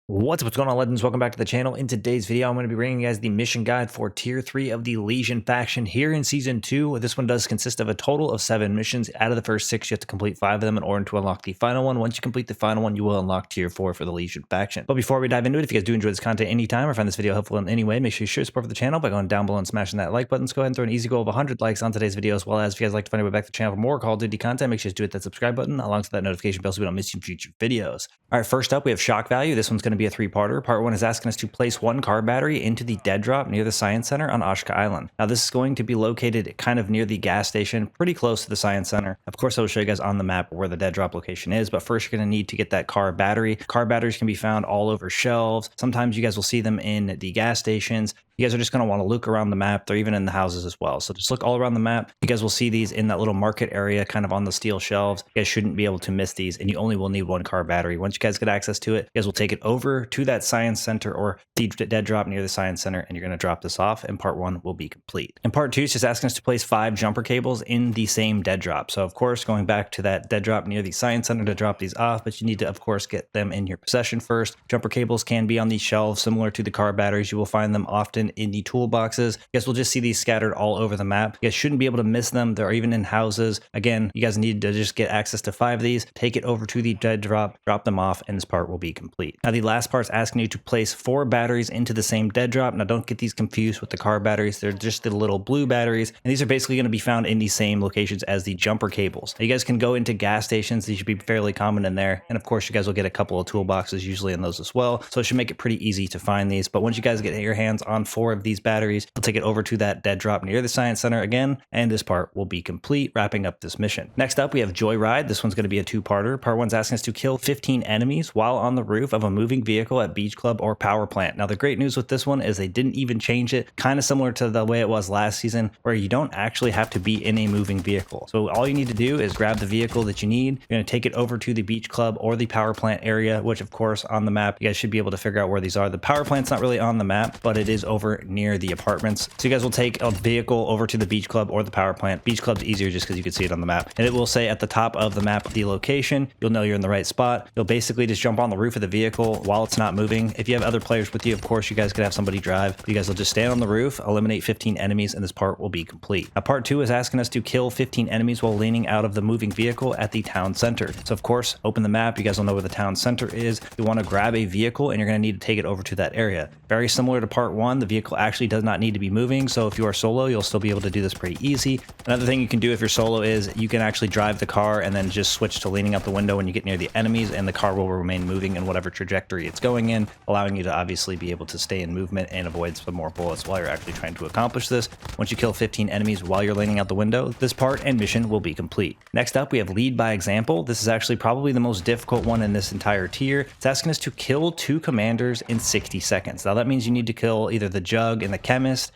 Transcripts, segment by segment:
What's going on, legends? Welcome back to the channel. In today's video, I'm going to be bringing you guys the mission guide for tier 3 of the Legion faction here in season 2. This one does consist of a total of 7 missions. Out of the first 6, you have to complete 5 of them in order to unlock the final one. Once you complete the final one, you will unlock tier 4 for the Legion faction. But before we dive into it, if you guys do enjoy this content anytime or find this video helpful in any way, make sure you support the channel by going down below and smashing that like button. Let's go ahead and throw an easy goal of 100 likes on today's video, as well as if you guys like to find your way back to the channel for more Call of Duty content, make sure you do hit that subscribe button alongside that notification bell so we don't miss you future videos. All right, first up, we have shock value. This one's going to be a 3-parter. Part 1 is asking us to place 1 car battery into the dead drop near the Science Center on Oshka Island. Now, this is going to be located kind of near the gas station, pretty close to the Science Center. Of course, I will show you guys on the map where the dead drop location is, but first you're going to need to get that car battery. Car batteries can be found all over shelves. Sometimes you guys will see them in the gas stations. You guys are just going to want to look around the map. They're even in the houses as well. So just look all around the map. You guys will see these in that little market area, kind of on the steel shelves. You guys shouldn't be able to miss these, and you only will need 1 car battery. Once you guys get access to it, you guys will take it over to that Science Center or the dead drop near the Science Center, and you're going to drop this off, and part 1 will be complete. And part 2 is just asking us to place 5 jumper cables in the same dead drop. So of course, going back to that dead drop near the Science Center to drop these off, but you need to, of course, get them in your possession first. Jumper cables can be on these shelves, similar to the car batteries. You will find them often in the toolbox. You guys will just see these scattered all over the map. You guys shouldn't be able to miss them. They're even in houses. Again, you guys need to just get access to 5 of these, take it over to the dead drop them off, and this part will be complete. Now, the last part is asking you to place 4 batteries into the same dead drop. Now, don't get these confused with the car batteries. They're just the little blue batteries, and these are basically going to be found in the same locations as the jumper cables. Now, you guys can go into gas stations. These should be fairly common in there, and of course, you guys will get a couple of toolboxes usually in those as well, so it should make it pretty easy to find these. But once you guys get your hands on 4 of these batteries, you'll take it over to that dead drop near the Science Center again, and this part will be complete, wrapping up this mission. Next up, we have Joyride. This one's going to be a 2-parter. Part 1's asking us to kill 15 enemies while on the roof of a moving vehicle at beach club or power plant. Now, the great news with this one is they didn't even change it, kind of similar to the way it was last season, where you don't actually have to be in a moving vehicle. So all you need to do is grab the vehicle that you need. You're going to take it over to the beach club or the power plant area, which of course on the map, you guys should be able to figure out where these are. The power plant's not really on the map, but it is over near the apartments. So you guys will take a vehicle over to the beach club or the power plant. Beach club's easier just because you can see it on the map, and it will say at the top of the map the location. You'll know you're in the right spot. You'll basically just jump on the roof of the vehicle while it's not moving. If you have other players with you, of course you guys could have somebody drive. You guys will just stand on the roof, eliminate 15 enemies, and this part will be complete. Now, part 2 is asking us to kill 15 enemies while leaning out of the moving vehicle at the town center. So of course, open the map. You guys will know where the town center is. You want to grab a vehicle, and you're going to need to take it over to that area. Very similar to part 1, the vehicle actually does not need to be moving, so if you are solo, you'll still be able to do this pretty easy. Another thing you can do if you're solo is you can actually drive the car and then just switch to leaning out the window when you get near the enemies, and the car will remain moving in whatever trajectory it's going in, allowing you to obviously be able to stay in movement and avoid some more bullets while you're actually trying to accomplish this. Once you kill 15 enemies while you're leaning out the window, this part and mission will be complete. Next up, we have lead by example. This is actually probably the most difficult one in this entire tier. It's asking us to kill 2 commanders in 60 seconds. Now that means you need to kill either the Jug and the chemist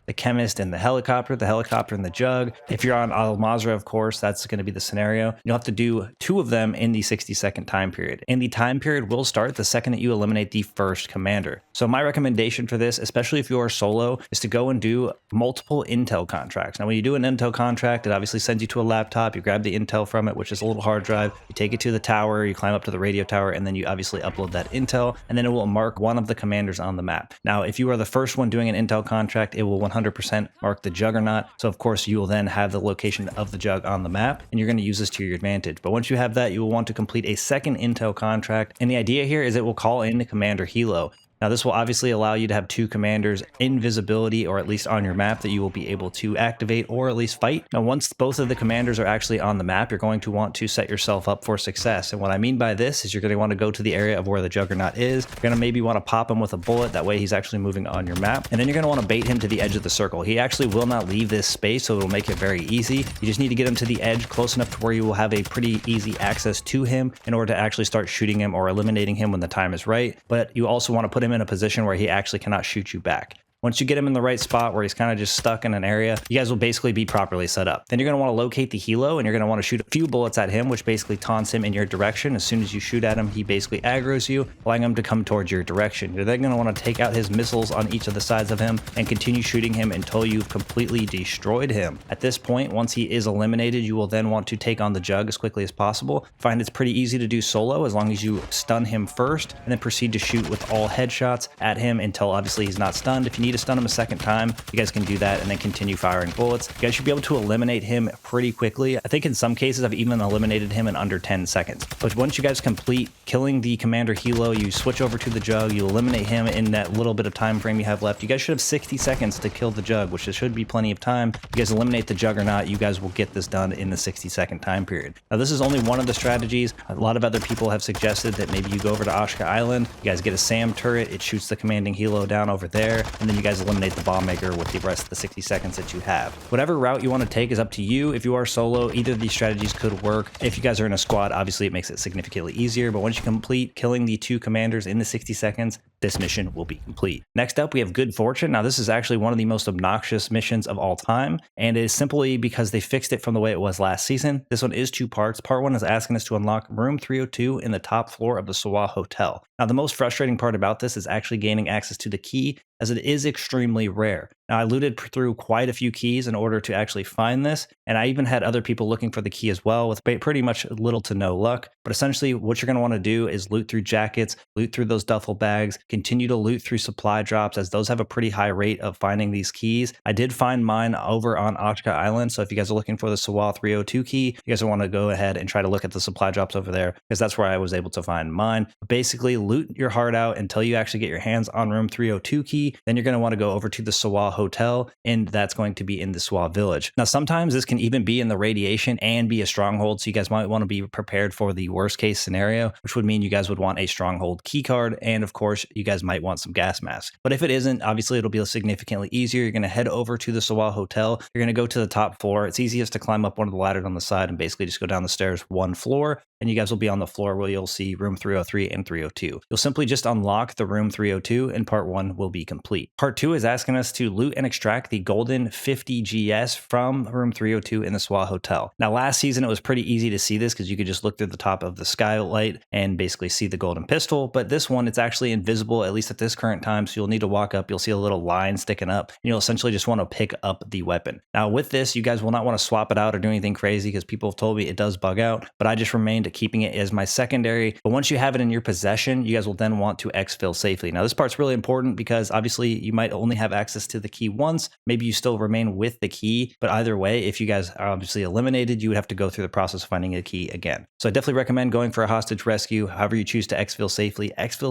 and the helicopter and the Jug. If you're on Al Mazrah, of course, that's going to be the scenario. You'll have to do 2 of them in the 60-second time period. And the time period will start the second that you eliminate the first commander. So my recommendation for this, especially if you are solo, is to go and do multiple intel contracts. Now, when you do an intel contract, it obviously sends you to a laptop. You grab the intel from it, which is a little hard drive. You take it to the tower, you climb up to the radio tower, and then you obviously upload that intel, and then it will mark one of the commanders on the map. Now, if you are the first one doing an intel contract, it will 100% mark the Juggernaut. So of course, you will then have the location of the Jug on the map, and you're going to use this to your advantage. But once you have that, you will want to complete a second intel contract. And the idea here is it will call in Commander Hilo. Now, this will obviously allow you to have 2 commanders in visibility, or at least on your map, that you will be able to activate or at least fight. Now, once both of the commanders are actually on the map, you're going to want to set yourself up for success. And what I mean by this is you're going to want to go to the area of where the Juggernaut is. You're going to maybe want to pop him with a bullet. That way he's actually moving on your map. And then you're going to want to bait him to the edge of the circle. He actually will not leave this space, so it'll make it very easy. You just need to get him to the edge close enough to where you will have a pretty easy access to him in order to actually start shooting him or eliminating him when the time is right. But you also want to put him in a position where he actually cannot shoot you back. Once you get him in the right spot where he's kind of just stuck in an area, you guys will basically be properly set up. Then you're going to want to locate the helo, and you're going to want to shoot a few bullets at him, which basically taunts him in your direction. As soon as you shoot at him, he basically aggroes you, allowing him to come towards your direction. You're then going to want to take out his missiles on each of the sides of him and continue shooting him until you've completely destroyed him. At this point, once he is eliminated, you will then want to take on the Jug as quickly as possible. Find it's pretty easy to do solo as long as you stun him first and then proceed to shoot with all headshots at him until obviously he's not stunned. If you need to stun him a second time, you guys can do that and then continue firing bullets. You guys should be able to eliminate him pretty quickly. I think in some cases I've even eliminated him in under 10 seconds. But once you guys complete killing the commander helo, you switch over to the Jug, you eliminate him in that little bit of time frame you have left. You guys should have 60 seconds to kill the Jug, which should be plenty of time. You guys eliminate the Jug or not, you guys will get this done in the 60-second time period. Now this is only one of the strategies. A lot of other people have suggested that maybe you go over to Ashka Island, you guys get a SAM turret, it shoots the commanding helo down over there, and then you guys eliminate the bomb maker with the rest of the 60 seconds that you have. Whatever route you want to take is up to you. If you are solo, either of these strategies could work. If you guys are in a squad, obviously it makes it significantly easier, but once you complete killing the 2 commanders in the 60 seconds, this mission will be complete. Next up, we have Good Fortune. Now, this is actually one of the most obnoxious missions of all time, and it is simply because they fixed it from the way it was last season. This one is 2 parts. Part 1 is asking us to unlock room 302 in the top floor of the Sawa Hotel. Now, the most frustrating part about this is actually gaining access to the key, as it is extremely rare. Now, I looted through quite a few keys in order to actually find this, and I even had other people looking for the key as well with pretty much little to no luck. But essentially, what you're going to want to do is loot through jackets, loot through those duffel bags, continue to loot through supply drops, as those have a pretty high rate of finding these keys. I did find mine over on Ashka Island, so if you guys are looking for the Sawa 302 key, you guys want to go ahead and try to look at the supply drops over there, because that's where I was able to find mine. But basically, loot your heart out until you actually get your hands on room 302 key. Then you're going to want to go over to the Sawa Hotel, and that's going to be in the Sawa Village. Now, sometimes this can even be in the radiation and be a stronghold, so you guys might want to be prepared for the worst case scenario, which would mean you guys would want a stronghold key card, and of course, you guys might want some gas masks. But if it isn't, obviously it'll be significantly easier. You're going to head over to the Sawa Hotel. You're going to go to the top floor. It's easiest to climb up one of the ladders on the side and basically just go down the stairs 1 floor, and you guys will be on the floor where you'll see room 303 and 302. You'll simply just unlock the room 302, and part 1 will be complete. Part 2 is asking us to loot and extract the golden 50 GS from room 302 in the Sawa Hotel. Now, last season it was pretty easy to see this because you could just look through the top of the skylight and basically see the golden pistol, but this one, it's actually invisible, at least at this current time, so you'll need to walk up, you'll see a little line sticking up, and you'll essentially just want to pick up the weapon. Now, with this, you guys will not want to swap it out or do anything crazy because people have told me it does bug out, but I just remained keeping it as my secondary. But once you have it in your possession, you guys will then want to exfil safely. Now, this part's really important because obviously you might only have access to the key once. Maybe you still remain with the key, but either way, if you guys are obviously eliminated, you would have to go through the process of finding a key again. So I definitely recommend going for a hostage rescue. However you choose to exfil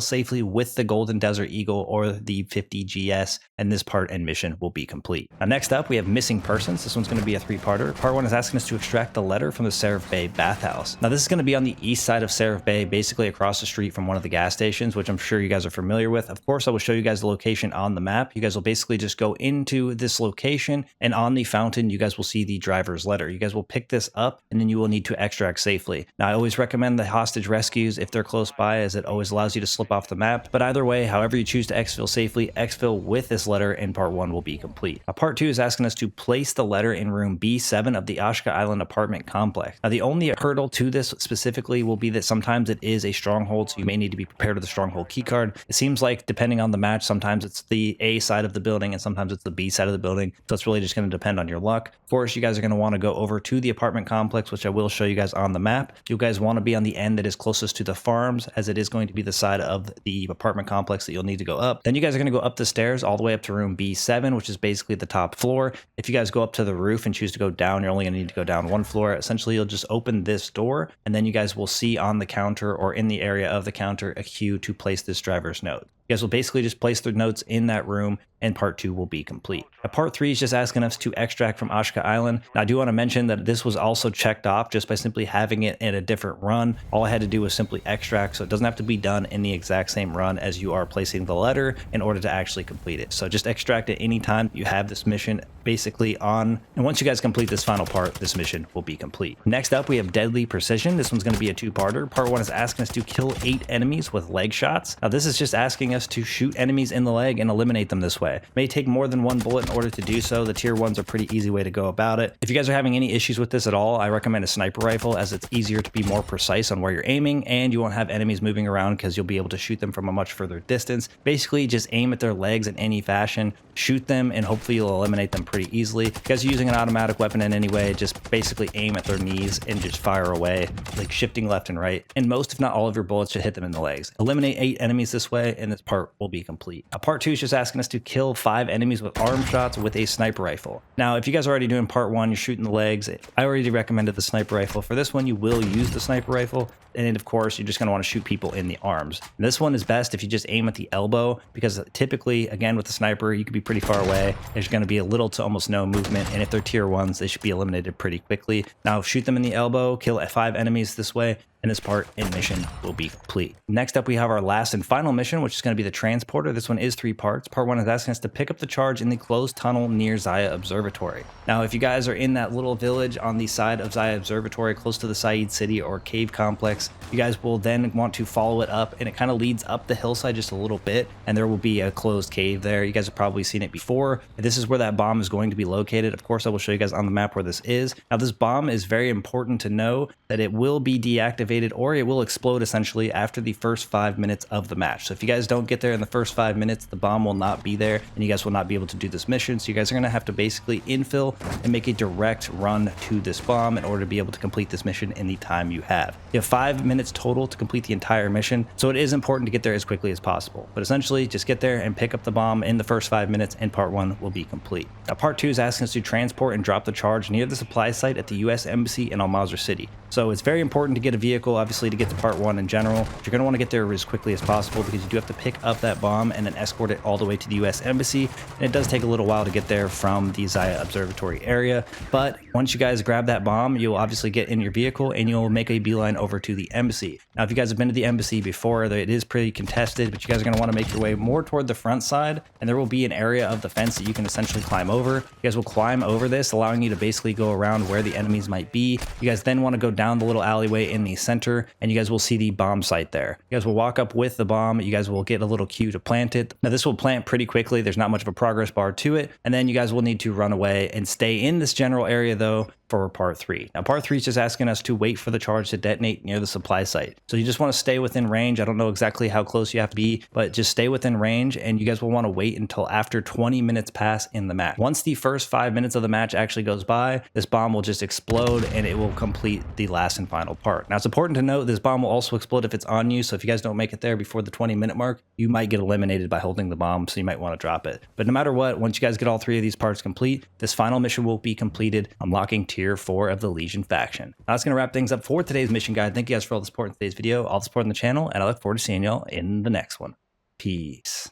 safely with the Golden Desert Eagle or the 50 GS, and this part and mission will be complete. Now, next up, we have Missing Persons. This one's going to be a 3-parter. Part 1 is asking us to extract the letter from the Seraph Bay bathhouse. Now, this is going to be on the east side of Seraph Bay, basically across the street from one of the gas stations, which I'm sure you guys are familiar with. Of course, I will show you guys the location on the map. You guys will basically just go into this location, and on the fountain, you guys will see the driver's letter. You guys will pick this up, and then you will need to extract safely. Now, I always recommend the hostage rescues if they're close by, as it always allows you to slip off the map. But either way, however you choose to exfil safely, exfil with this letter, and part 1 will be complete. Now, part 2 is asking us to place the letter in room B7 of the Ashka Island apartment complex. Now, the only hurdle to this specifically will be that sometimes it is a stronghold, so you may need to be prepared with a stronghold keycard. It seems like depending on the match, sometimes it's the A side of the building and sometimes it's the B side of the building, so it's really just going to depend on your luck. Of course, you guys are going to want to go over to the apartment complex, which I will show you guys on the map. You guys want to be on the end that is closest to the farms, as it is going to be the side of the apartment complex that you'll need to go up. Then you guys are going to go up the stairs all the way up to room B7, which is basically the top floor. If you guys go up to the roof and choose to go down, you're only going to need to go down 1 floor. Essentially, you'll just open this door, and then you guys will see on the counter or in the area of the counter a queue to place this driver's note. You guys will basically just place the notes in that room, and part 2 will be complete. Now, part 3 is just asking us to extract from Ashka Island. Now, I do want to mention that this was also checked off just by simply having it in a different run. All I had to do was simply extract, so it doesn't have to be done in the exact same run as you are placing the letter in order to actually complete it. So just extract it anytime you have this mission basically on, and once you guys complete this final part, this mission will be complete. Next up, we have Deadly Precision. This one's going to be a 2-parter. Part 1 is asking us to kill 8 enemies with leg shots. Now, this is just asking us us to shoot enemies in the leg and eliminate them this way. It may take more than one bullet in order to do so. The tier 1's a pretty easy way to go about it. If you guys are having any issues with this at all, I recommend a sniper rifle, as it's easier to be more precise on where you're aiming, and you won't have enemies moving around because you'll be able to shoot them from a much further distance. Basically, just aim at their legs in any fashion, shoot them, and hopefully you'll eliminate them pretty easily. If you guys are using an automatic weapon in any way, just basically aim at their knees and just fire away, like shifting left and right. And most, if not all, of your bullets should hit them in the legs. Eliminate 8 enemies this way, and this part will be complete. Now, part 2 is just asking us to kill 5 enemies with arm shots with a sniper rifle. Now, if you guys are already doing part 1, you're shooting the legs, I already recommended the sniper rifle. For this one, you will use the sniper rifle, and of course, you're just going to want to shoot people in the arms. And this one is best if you just aim at the elbow, because typically, again, with the sniper, you can be pretty far away. There's going to be a little to almost no movement, and if they're tier 1s, they should be eliminated pretty quickly. Now, shoot them in the elbow, kill 5 enemies this way, and this part and mission will be complete. Next up, we have our last and final mission, which is going to be the transporter. This one is 3 parts. Part 1 is asking us to pick up the charge in the closed tunnel near Zaya Observatory. Now, if you guys are in that little village on the side of Zaya Observatory, close to the Said City or cave complex, you guys will then want to follow it up, and it kind of leads up the hillside just a little bit, and there will be a closed cave there. You guys have probably seen it before. This is where that bomb is going to be located. Of course, I will show you guys on the map where this is. Now, this bomb is very important to know that it will be deactivated, or it will explode essentially after the first 5 minutes of the match. So if you guys don't get there in the first 5 minutes, the bomb will not be there, and you guys will not be able to do this mission. So you guys are going to have to basically infill and make a direct run to this bomb in order to be able to complete this mission in the time you have. You have 5 minutes total to complete the entire mission, so it is important to get there as quickly as possible. But essentially, just get there and pick up the bomb in the first 5 minutes, and part 1 will be complete. Now, part 2 is asking us to transport and drop the charge near the supply site at the US Embassy in Al-Mazrah City. So it's very important to get a vehicle, obviously, to get to part 1 in general. You're going to want to get there as quickly as possible, because you do have to pick up that bomb and then escort it all the way to the US Embassy. And it does take a little while to get there from the Zaya Observatory area. But once you guys grab that bomb, you'll obviously get in your vehicle and you'll make a beeline over to the embassy. Now, if you guys have been to the embassy before, it is pretty contested, but you guys are going to want to make your way more toward the front side, and there will be an area of the fence that you can essentially climb over. You guys will climb over this, allowing you to basically go around where the enemies might be. You guys then want to go down the little alleyway in the center, and you guys will see the bomb site there. You guys will walk up with the bomb. You guys will get a little cue to plant it. Now, this will plant pretty quickly. There's not much of a progress bar to it, and then you guys will need to run away and stay in this general area, though, for part 3. Now, part 3 is just asking us to wait for the charge to detonate near the supply site. So you just want to stay within range. I don't know exactly how close you have to be, but just stay within range, and you guys will want to wait until after 20 minutes pass in the match. Once the first 5 minutes of the match actually goes by, this bomb will just explode, and it will complete the last and final part. Now, it's important to note this bomb will also explode if it's on you, so if you guys don't make it there before the 20-minute mark, you might get eliminated by holding the bomb, so you might want to drop it. But no matter what, once you guys get all 3 of these parts complete, this final mission will be completed, unlocking tier 4 of the Legion faction. Now, that's going to wrap things up for today's mission guide. Thank you guys for all the support in today's video, all the support on the channel, and I look forward to seeing y'all in the next one. Peace.